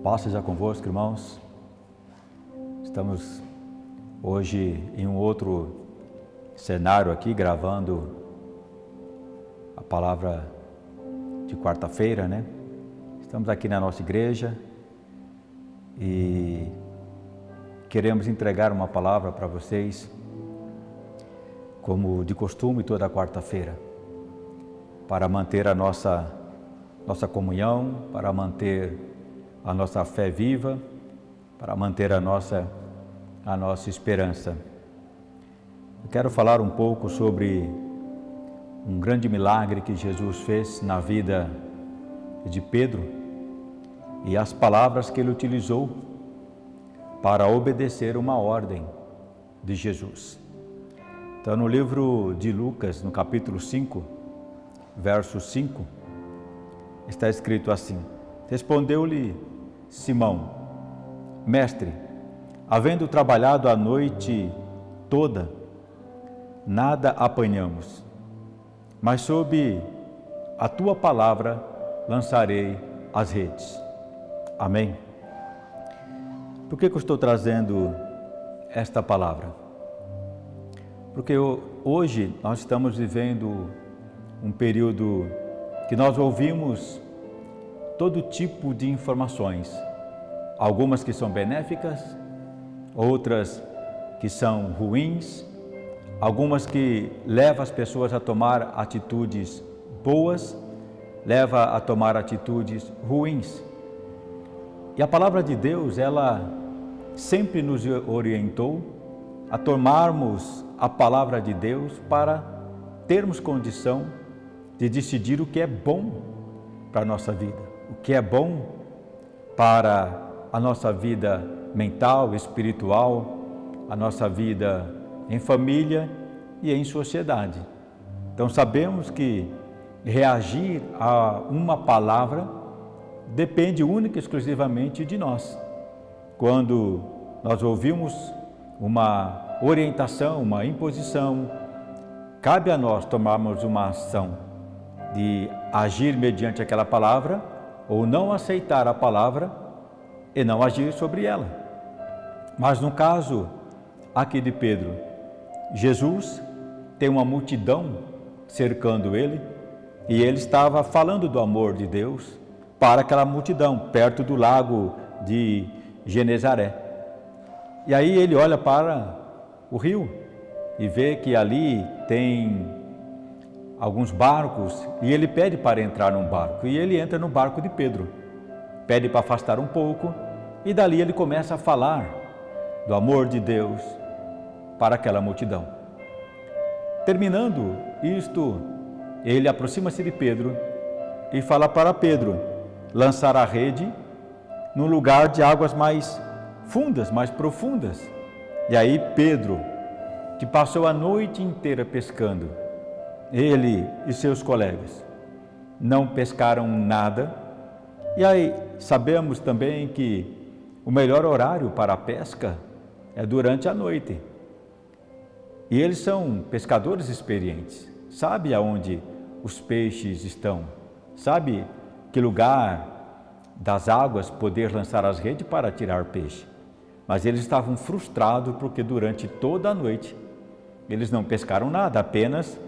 Paz seja convosco, irmãos. Estamos hoje em um outro cenário aqui, gravando a palavra de quarta-feira, né? Estamos aqui na nossa igreja e queremos entregar uma palavra para vocês, como de costume toda quarta-feira, para manter a nossa comunhão, para manter a nossa fé viva, para manter a nossa esperança. Eu quero falar um pouco sobre um grande milagre que Jesus fez na vida de Pedro e as palavras que ele utilizou para obedecer uma ordem de Jesus. Então, no livro de Lucas, no capítulo 5, verso 5, está escrito assim: Respondeu-lhe Simão: Mestre, havendo trabalhado a noite toda, nada apanhamos, mas sob a tua palavra lançarei as redes. Amém? Por que eu estou trazendo esta palavra? Porque hoje nós estamos vivendo um período que nós ouvimos todo tipo de informações, algumas que são benéficas, outras que são ruins, algumas que levam as pessoas a tomar atitudes boas, levam a tomar atitudes ruins. E a palavra de Deus, ela sempre nos orientou a tomarmos a palavra de Deus para termos condição de decidir o que é bom para a nossa vida, o que é bom para a nossa vida mental, espiritual, a nossa vida em família e em sociedade. Então sabemos que reagir a uma palavra depende única e exclusivamente de nós. Quando nós ouvimos uma orientação, uma imposição, cabe a nós tomarmos uma ação de agir mediante aquela palavra ou não aceitar a palavra e não agir sobre ela. Mas no caso aqui de Pedro, Jesus tem uma multidão cercando ele e ele estava falando do amor de Deus para aquela multidão, perto do lago de Genezaré. E aí ele olha para o rio e vê que ali tem alguns barcos e ele pede para entrar num barco e ele entra no barco de Pedro, pede para afastar um pouco e dali ele começa a falar do amor de Deus para aquela multidão. Terminando isto, ele aproxima-se de Pedro e fala para Pedro lançar a rede num lugar de águas mais fundas, mais profundas. E aí Pedro, que passou a noite inteira pescando, ele e seus colegas não pescaram nada. E aí sabemos também que o melhor horário para a pesca é durante a noite. E eles são pescadores experientes, sabe aonde os peixes estão, sabe que lugar das águas poder lançar as redes para tirar peixe. Mas eles estavam frustrados porque durante toda a noite eles não pescaram nada, apenas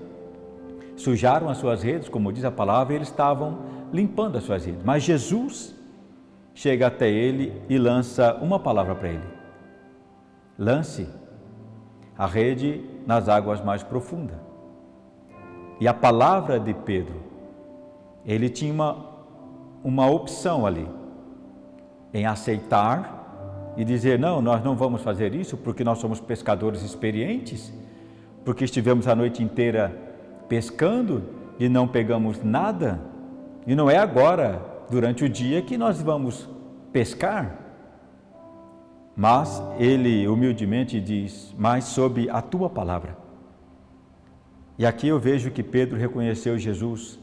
sujaram as suas redes, como diz a palavra, e eles estavam limpando as suas redes. Mas Jesus chega até ele e lança uma palavra para ele: lance a rede nas águas mais profundas. E a palavra de Pedro, ele tinha uma opção ali, em aceitar e dizer: não, nós não vamos fazer isso porque nós somos pescadores experientes, porque estivemos a noite inteira pescando e não pegamos nada, e não é agora, durante o dia, que nós vamos pescar. Mas ele humildemente diz: mas sob a tua palavra. E aqui eu vejo que Pedro reconheceu Jesus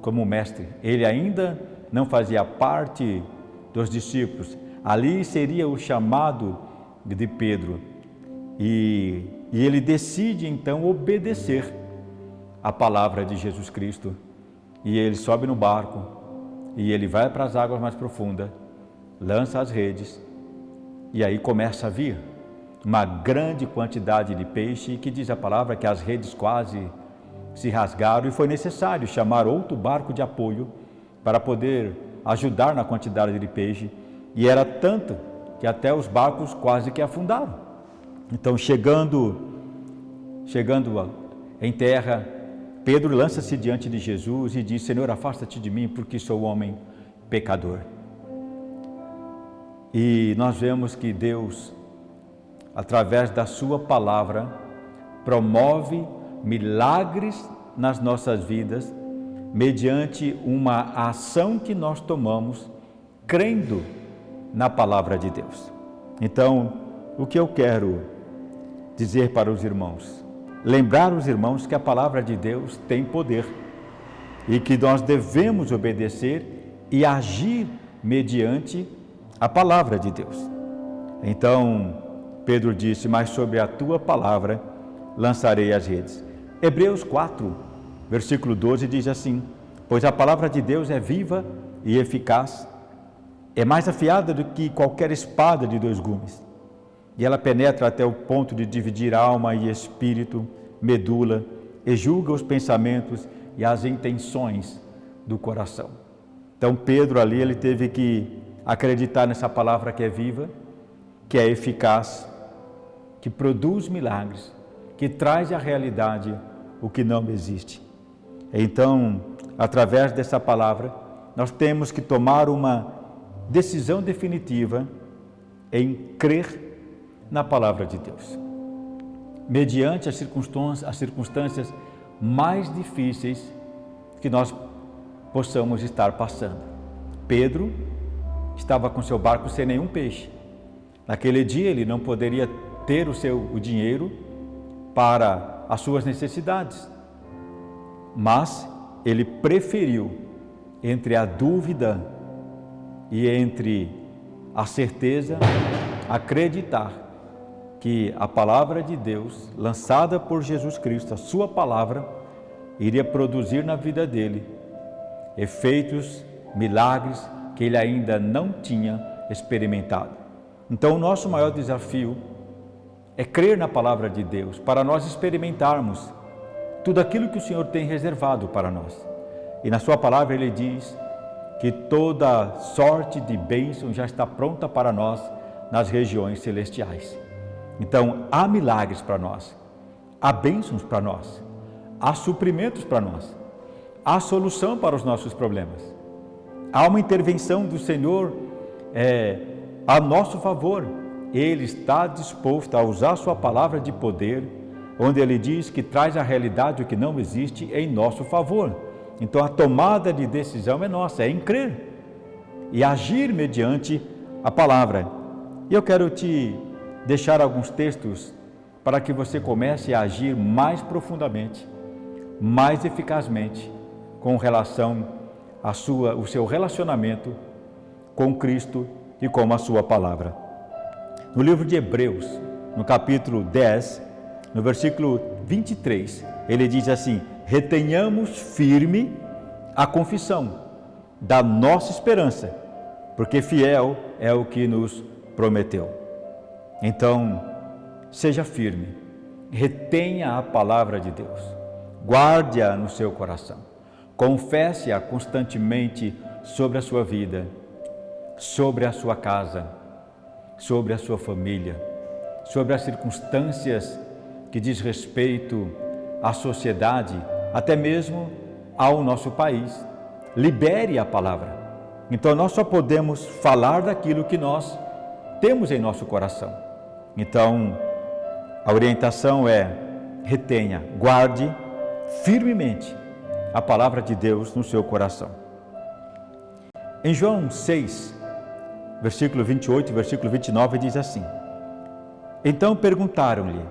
como mestre. Ele ainda não fazia parte dos discípulos. Ali seria o chamado de Pedro. E ele decide então obedecer a palavra de Jesus Cristo. E ele sobe no barco e ele vai para as águas mais profundas lança as redes e aí começa a vir uma grande quantidade de peixe, que diz a palavra que as redes quase se rasgaram e foi necessário chamar outro barco de apoio para poder ajudar na quantidade de peixe, e era tanto que até os barcos quase que afundaram. Então, chegando em terra, Pedro lança-se diante de Jesus e diz: Senhor, afasta-te de mim, porque sou homem pecador. E nós vemos que Deus, através da sua palavra, promove milagres nas nossas vidas, mediante uma ação que nós tomamos, crendo na palavra de Deus. Então, o que eu quero dizer para os irmãos? Lembrar os irmãos que a palavra de Deus tem poder e que nós devemos obedecer e agir mediante a palavra de Deus. Então, Pedro disse: mas sobre a tua palavra lançarei as redes. Hebreus 4, versículo 12 diz assim: pois a palavra de Deus é viva e eficaz, é mais afiada do que qualquer espada de 2 gumes, e ela penetra até o ponto de dividir alma e espírito, medula, e julga os pensamentos e as intenções do coração. Então Pedro ali, ele teve que acreditar nessa palavra que é viva, que é eficaz, que produz milagres, que traz à realidade o que não existe. Então, através dessa palavra, nós temos que tomar uma decisão definitiva em crer na palavra de Deus, mediante as circunstâncias mais difíceis que nós possamos estar passando. Pedro estava com seu barco sem nenhum peixe. Naquele dia ele não poderia ter o dinheiro para as suas necessidades, mas ele preferiu, entre a dúvida e entre a certeza, acreditar que a palavra de Deus, lançada por Jesus Cristo, a sua palavra, iria produzir na vida dele efeitos, milagres que ele ainda não tinha experimentado. Então, o nosso maior desafio é crer na palavra de Deus, para nós experimentarmos tudo aquilo que o Senhor tem reservado para nós. E na sua palavra ele diz que toda sorte de bênção já está pronta para nós nas regiões celestiais. Então, há milagres para nós, há bênçãos para nós, há suprimentos para nós, há solução para os nossos problemas. Há uma intervenção do Senhor a nosso favor. Ele está disposto a usar sua palavra de poder, onde ele diz que traz à realidade o que não existe em nosso favor. Então a tomada de decisão é nossa, é em crer e agir mediante a palavra. E eu quero te deixar alguns textos para que você comece a agir mais profundamente, mais eficazmente com relação o seu relacionamento com Cristo e com a sua palavra. No livro de Hebreus, no capítulo 10, no versículo 23, ele diz assim: retenhamos firme a confissão da nossa esperança, porque fiel é o que nos prometeu. Então, seja firme, retenha a palavra de Deus, guarde-a no seu coração, confesse-a constantemente sobre a sua vida, sobre a sua casa, sobre a sua família, sobre as circunstâncias que diz respeito à sociedade, até mesmo ao nosso país. Libere a palavra. Então nós só podemos falar daquilo que nós temos em nosso coração. Então a orientação é: retenha, guarde firmemente a palavra de Deus no seu coração. Em João 6, versículo 28 e versículo 29 diz assim: então perguntaram-lhe: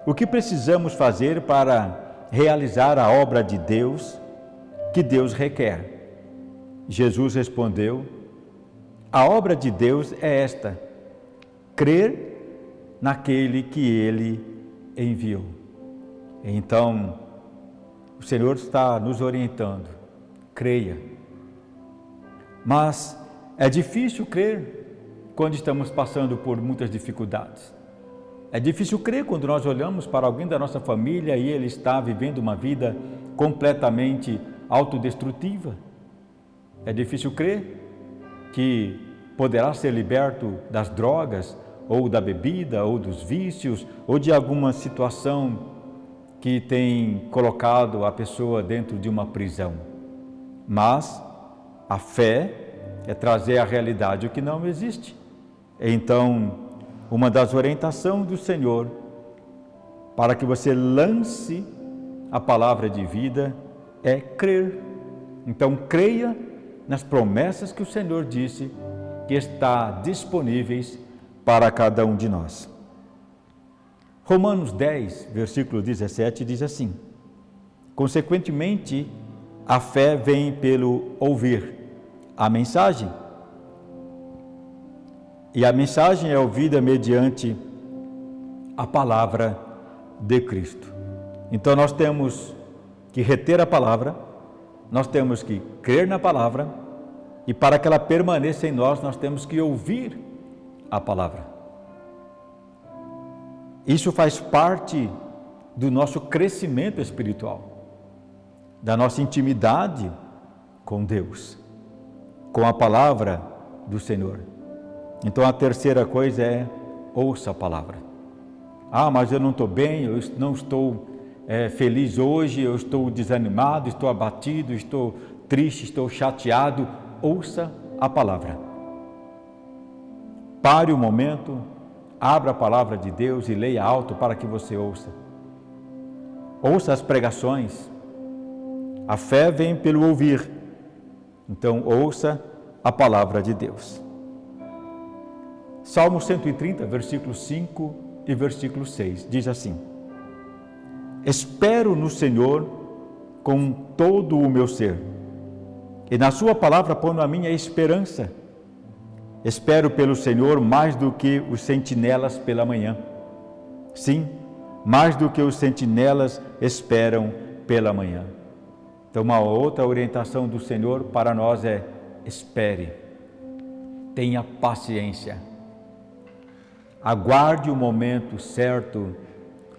o que precisamos fazer para realizar a obra de Deus que Deus requer? Jesus respondeu: a obra de Deus é esta, crer naquele que Ele enviou. Então, o Senhor está nos orientando: creia. Mas É difícil crer quando estamos passando por muitas dificuldades. É difícil crer quando nós olhamos para alguém da nossa família e ele está vivendo uma vida completamente autodestrutiva. É difícil crer que poderá ser liberto das drogas, ou da bebida, ou dos vícios, ou de alguma situação que tem colocado a pessoa dentro de uma prisão. Mas a fé é trazer à realidade o que não existe. Então, uma das orientações do Senhor para que você lance a palavra de vida é crer. Então, creia nas promessas que o Senhor disse que está disponíveis para cada um de nós. Romanos 10, versículo 17 diz assim: consequentemente, a fé vem pelo ouvir a mensagem, e a mensagem é ouvida mediante a palavra de Cristo. Então nós temos que reter a palavra, nós temos que crer na palavra, e para que ela permaneça em nós, nós temos que ouvir a palavra. Isso faz parte do nosso crescimento espiritual, da nossa intimidade com Deus, com a palavra do Senhor. Então a terceira coisa é: ouça a palavra. Ah, mas eu não estou bem, eu não estou feliz hoje, eu estou desanimado, estou abatido, estou triste, estou chateado. Ouça a palavra. Pare um momento, abra a palavra de Deus e leia alto para que você ouça. Ouça as pregações. A fé vem pelo ouvir. Então ouça a palavra de Deus. Salmo 130, versículo 5 e versículo 6, diz assim: espero no Senhor com todo o meu ser, e na sua palavra ponho a minha esperança. Espero pelo Senhor mais do que os sentinelas pela manhã. Sim, mais do que os sentinelas esperam pela manhã. Então, uma outra orientação do Senhor para nós é: espere, tenha paciência, aguarde o momento certo,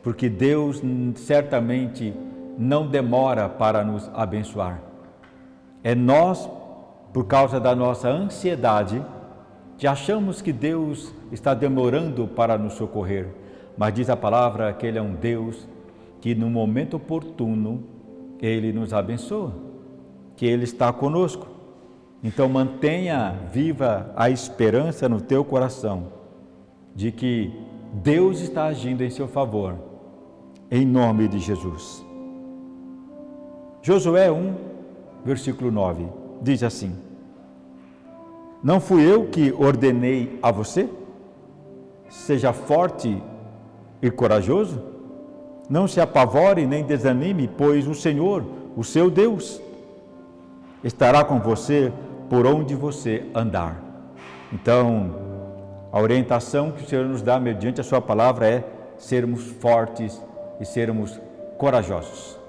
porque Deus certamente não demora para nos abençoar. É nós, por causa da nossa ansiedade, que achamos que Deus está demorando para nos socorrer, mas diz a palavra que Ele é um Deus que no momento oportuno Ele nos abençoa, que Ele está conosco. Então mantenha viva a esperança no teu coração de que Deus está agindo em seu favor, em nome de Jesus. Josué 1, versículo 9, diz assim: não fui eu que ordenei a você? Seja forte e corajoso. Não se apavore nem desanime, pois o Senhor, o seu Deus, estará com você por onde você andar. Então, a orientação que o Senhor nos dá mediante a sua palavra é sermos fortes e sermos corajosos.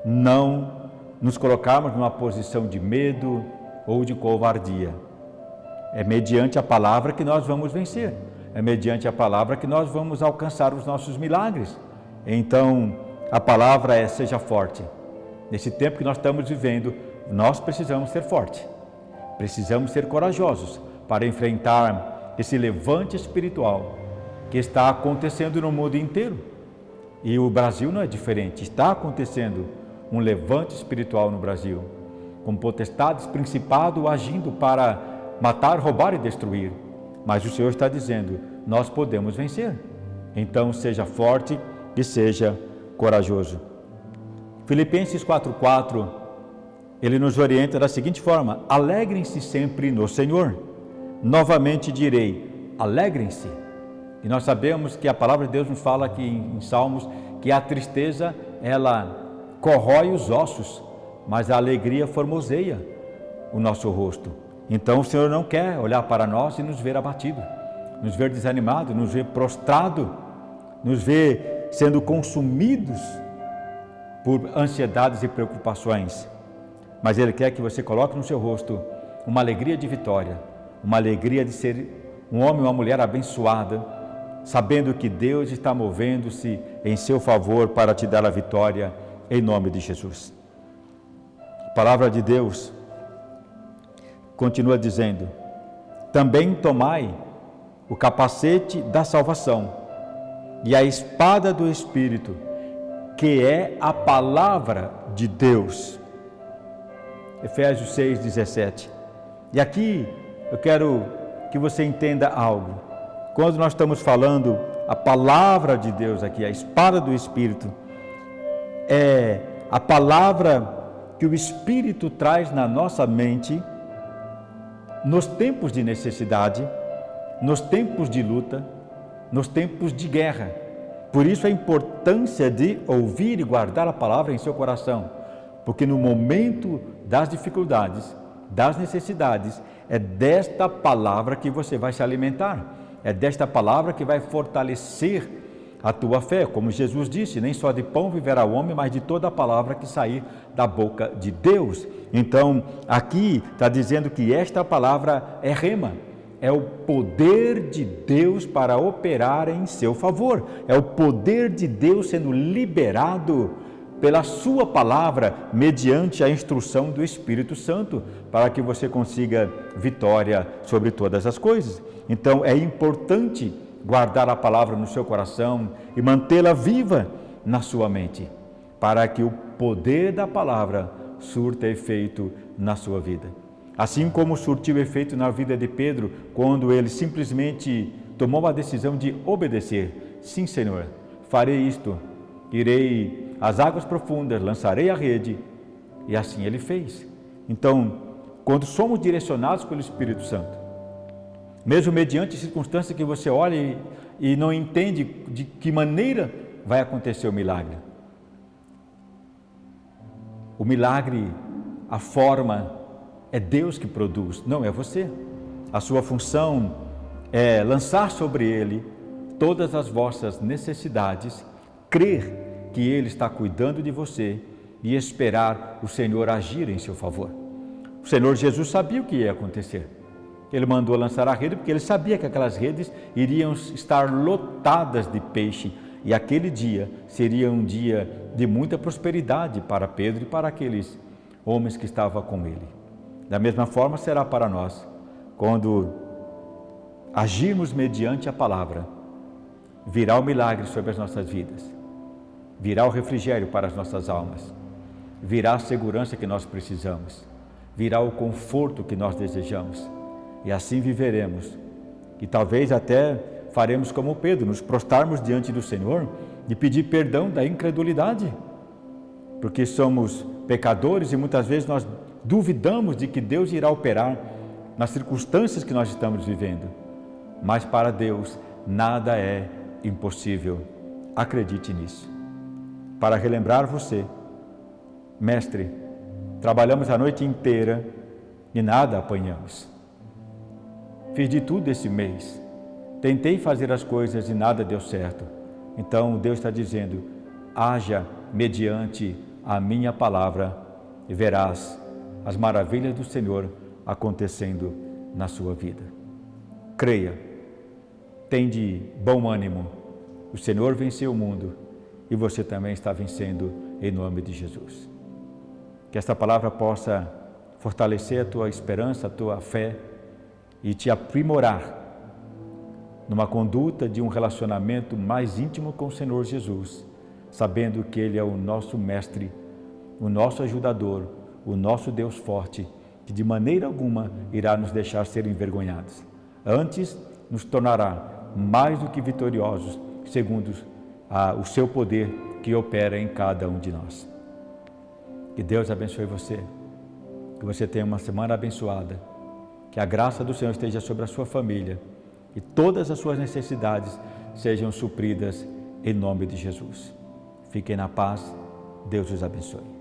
Não nos colocarmos numa posição de medo ou de covardia. É mediante a palavra que nós vamos vencer. É mediante a palavra que nós vamos alcançar os nossos milagres. Então, a palavra é: seja forte. Nesse tempo que nós estamos vivendo, nós precisamos ser fortes. Precisamos ser corajosos para enfrentar esse levante espiritual que está acontecendo no mundo inteiro. E o Brasil não é diferente. Está acontecendo um levante espiritual no Brasil, com potestades, principados agindo para matar, roubar e destruir. Mas o Senhor está dizendo: nós podemos vencer. Então seja forte e seja corajoso. Filipenses 4:4, ele nos orienta da seguinte forma: alegrem-se sempre no Senhor. Novamente direi, alegrem-se. E nós sabemos que a palavra de Deus nos fala aqui em Salmos que a tristeza, ela corrói os ossos, mas a alegria formoseia o nosso rosto. Então o Senhor não quer olhar para nós e nos ver abatido, nos ver desanimado, nos ver prostrado, nos ver sendo consumidos por ansiedades e preocupações. Mas Ele quer que você coloque no seu rosto uma alegria de vitória, uma alegria de ser um homem ou uma mulher abençoada, sabendo que Deus está movendo-se em seu favor para te dar a vitória, em nome de Jesus. A palavra de Deus continua dizendo: também tomai o capacete da salvação e a espada do Espírito, que é a palavra de Deus. Efésios 6:17. E aqui eu quero que você entenda algo. Quando nós estamos falando a palavra de Deus aqui, a espada do Espírito, é a palavra que o Espírito traz na nossa mente nos tempos de necessidade, nos tempos de luta, nos tempos de guerra. Por isso a importância de ouvir e guardar a palavra em seu coração, porque no momento das dificuldades, das necessidades, é desta palavra que você vai se alimentar, é desta palavra que vai fortalecer a tua fé, como Jesus disse: nem só de pão viverá o homem, mas de toda a palavra que sair da boca de Deus. Então, aqui está dizendo que esta palavra é rema, é o poder de Deus para operar em seu favor, é o poder de Deus sendo liberado pela sua palavra, mediante a instrução do Espírito Santo, para que você consiga vitória sobre todas as coisas. Então, é importante guardar a palavra no seu coração e mantê-la viva na sua mente, para que o poder da palavra surta efeito na sua vida. Assim como surtiu efeito na vida de Pedro, quando ele simplesmente tomou a decisão de obedecer. Sim, Senhor, farei isto, irei às águas profundas, lançarei a rede, e assim ele fez. Então, quando somos direcionados pelo Espírito Santo, mesmo mediante circunstâncias que você olha e não entende de que maneira vai acontecer o milagre. O milagre, a forma, é Deus que produz, não é você. A sua função é lançar sobre Ele todas as vossas necessidades, crer que Ele está cuidando de você e esperar o Senhor agir em seu favor. O Senhor Jesus sabia o que ia acontecer. Ele mandou lançar a rede porque ele sabia que aquelas redes iriam estar lotadas de peixe, e aquele dia seria um dia de muita prosperidade para Pedro e para aqueles homens que estavam com ele. Da mesma forma será para nós, quando agirmos mediante a palavra, virá o milagre sobre as nossas vidas, virá o refrigério para as nossas almas, virá a segurança que nós precisamos, virá o conforto que nós desejamos. E assim viveremos, e talvez até faremos como Pedro, nos prostrarmos diante do Senhor e pedir perdão da incredulidade, porque somos pecadores e muitas vezes nós duvidamos de que Deus irá operar nas circunstâncias que nós estamos vivendo. Mas para Deus nada é impossível, acredite nisso. Para relembrar você, mestre, trabalhamos a noite inteira e nada apanhamos. Fiz de tudo esse mês, tentei fazer as coisas e nada deu certo. Então Deus está dizendo: haja mediante a minha palavra e verás as maravilhas do Senhor acontecendo na sua vida. Creia, tem de bom ânimo, o Senhor venceu o mundo e você também está vencendo em nome de Jesus. Que esta palavra possa fortalecer a tua esperança, a tua fé, e te aprimorar numa conduta de um relacionamento mais íntimo com o Senhor Jesus, sabendo que Ele é o nosso mestre, o nosso ajudador, o nosso Deus forte, que de maneira alguma irá nos deixar ser envergonhados. Antes, nos tornará mais do que vitoriosos, segundo o seu poder que opera em cada um de nós. Que Deus abençoe você, que você tenha uma semana abençoada, que a graça do Senhor esteja sobre a sua família e todas as suas necessidades sejam supridas em nome de Jesus. Fiquem na paz, Deus os abençoe.